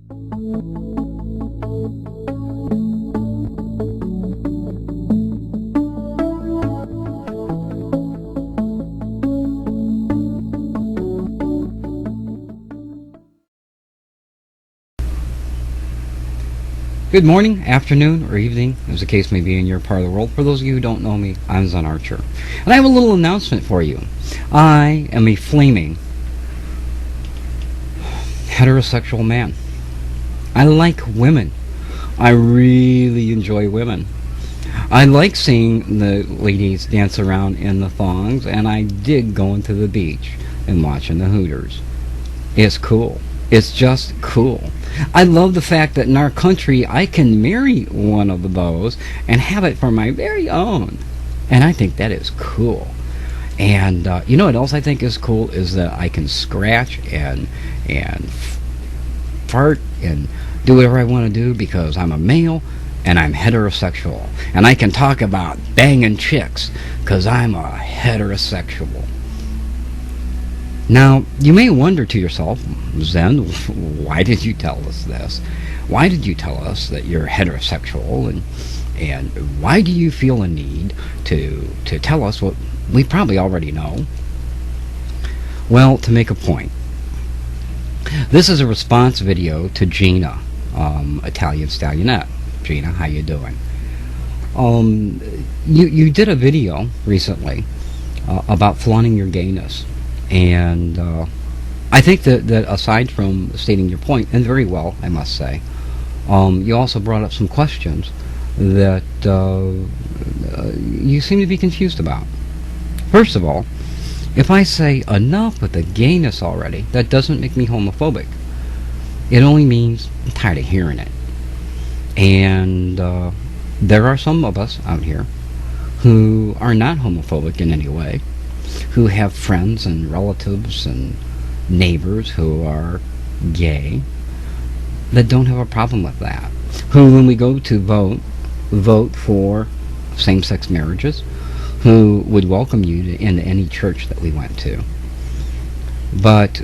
Good morning, afternoon, or evening, as the case may be in your part of the world. For those of you who don't know me, I'm Zen Archer. And I have a little announcement for you. I am a flaming heterosexual man. I like women. I really enjoy women. I like seeing the ladies dance around in the thongs, and I dig going to the beach and watching the Hooters. It's cool. It's just cool. I love the fact that in our country I can marry one of those and have it for my very own. And I think that is cool. And you know what else I think is cool is that I can scratch and fart and do whatever I want to do because I'm a male and I'm heterosexual. And I can talk about banging chicks because I'm a heterosexual. Now, you may wonder to yourself, Zen, why did you tell us this? Why did you tell us that you're heterosexual, and why do you feel a need to tell us what we probably already know? Well, to make a point. This is a response video to Gina, Italian Stallionette. Gina, how you doing? You did a video recently about flaunting your gayness. And I think that aside from stating your point, and very well, I must say, you also brought up some questions that you seem to be confused about. First of all, if I say enough with the gayness already, that doesn't make me homophobic. It only means I'm tired of hearing it. And there are some of us out here who are not homophobic in any way, who have friends and relatives and neighbors who are gay, that don't have a problem with that, who, when we go to vote for same-sex marriages, who would welcome you into any church that we went to. But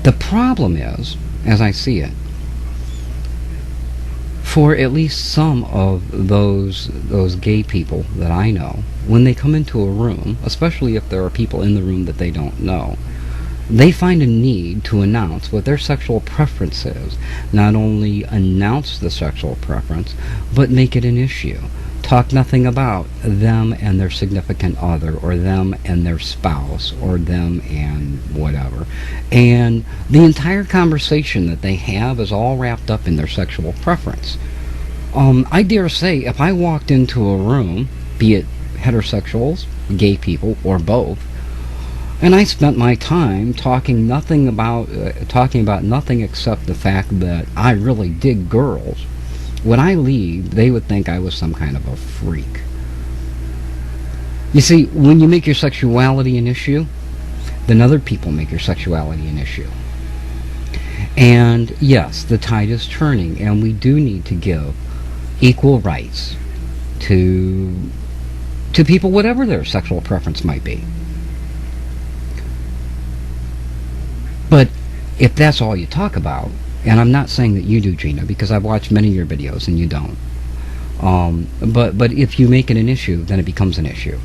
the problem is, as I see it, for at least some of those gay people that I know, when they come into a room, especially if there are people in the room that they don't know, they find a need to announce what their sexual preference is. Not only announce the sexual preference, but make it an issue. Talk nothing about them and their significant other, or them and their spouse, or them and whatever. And the entire conversation that they have is all wrapped up in their sexual preference. I dare say, if I walked into a room, be it heterosexuals, gay people, or both, and I spent my time talking about nothing except the fact that I really dig girls, when I leave, they would think I was some kind of a freak. You see, when you make your sexuality an issue, then other people make your sexuality an issue. And yes, the tide is turning, and we do need to give equal rights to people, whatever their sexual preference might be. But if that's all you talk about, and I'm not saying that you do, Gina, because I've watched many of your videos and you don't. But if you make it an issue, then it becomes an issue.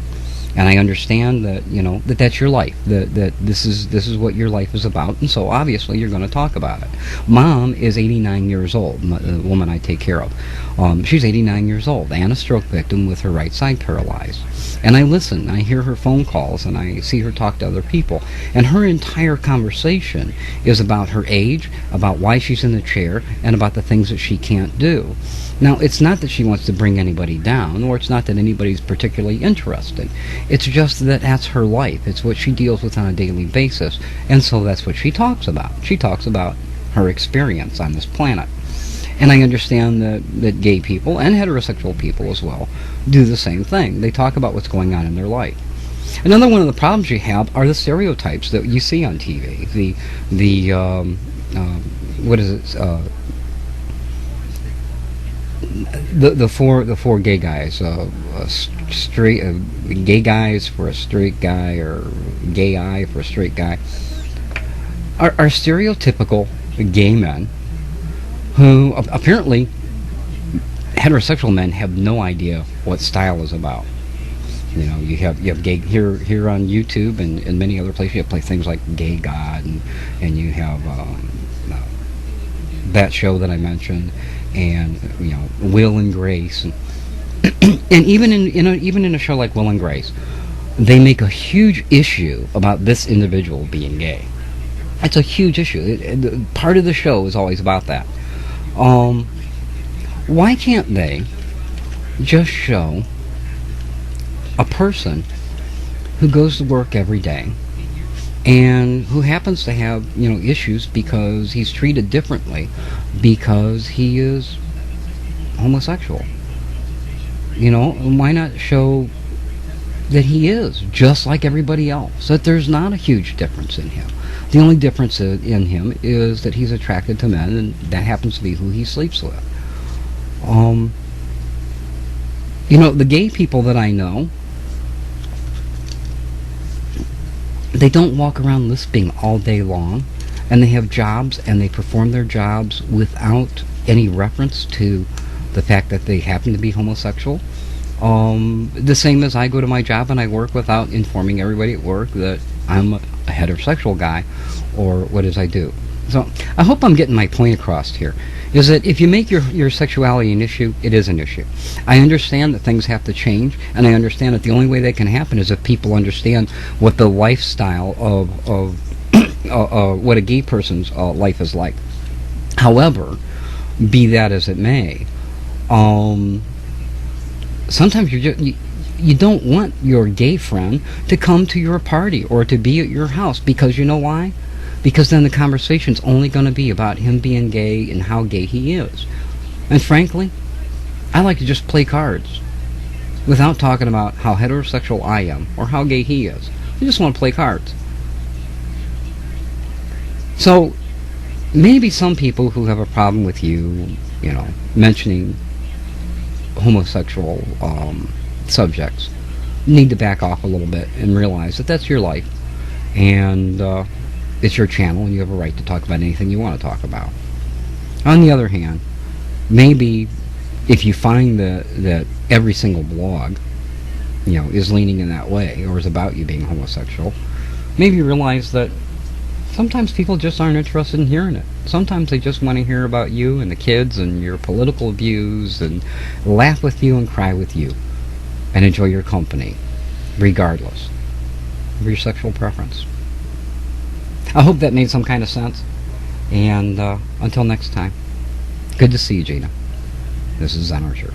And I understand that, you know, that's your life, that this is what your life is about, and so obviously you're going to talk about it. Mom is 89 years old, the woman I take care of. She's 89 years old and a stroke victim with her right side paralyzed. And I listen, I hear her phone calls, and I see her talk to other people. And her entire conversation is about her age, about why she's in the chair, and about the things that she can't do. Now, it's not that she wants to bring anybody down, or it's not that anybody's particularly interested. It's just that that's her life. It's what she deals with on a daily basis, and so that's what she talks about. She talks about her experience on this planet. And I understand that gay people, and heterosexual people as well, do the same thing. They talk about what's going on in their life. Another one of the problems you have are the stereotypes that you see on TV. The four gay guys, gay guys for a straight guy, or gay eye for a straight guy, are stereotypical gay men who apparently heterosexual men have no idea what style is about. You know, you have gay here on YouTube and many other places. You have things like Gay God, and you have that show that I mentioned, and you know, Will and Grace, and and even in a show like Will and Grace, they make a huge issue about this individual being gay. It's a huge issue. Part of the show is always about that. Why can't they just show a person who goes to work every day and who happens to have, you know, issues because he's treated differently because he is homosexual? You know, why not show that he is just like everybody else, that there's not a huge difference in him? The only difference in him is that he's attracted to men, and that happens to be who he sleeps with. You know, the gay people that I know, they don't walk around lisping all day long, and they have jobs and they perform their jobs without any reference to the fact that they happen to be homosexual. The same as I go to my job and I work without informing everybody at work that I'm a heterosexual guy, or what is I do. So I hope I'm getting my point across here, is that if you make your sexuality an issue, it is an issue. I understand that things have to change, and I understand that the only way that can happen is if people understand what the lifestyle of what a gay person's life is like. However, be that as it may, sometimes you don't want your gay friend to come to your party or to be at your house, because you know why? Because then the conversation's only going to be about him being gay and how gay he is. And frankly, I like to just play cards without talking about how heterosexual I am or how gay he is. I just want to play cards. So maybe some people who have a problem with you know, mentioning homosexual subjects need to back off a little bit and realize that that's your life, and it's your channel, and you have a right to talk about anything you want to talk about. On the other hand, maybe if you find that every single blog, you know, is leaning in that way or is about you being homosexual, maybe you realize that sometimes people just aren't interested in hearing it. Sometimes they just want to hear about you and the kids and your political views and laugh with you and cry with you and enjoy your company, regardless of your sexual preference. I hope that made some kind of sense. And until next time, good to see you, Gina. This is Zen Archer.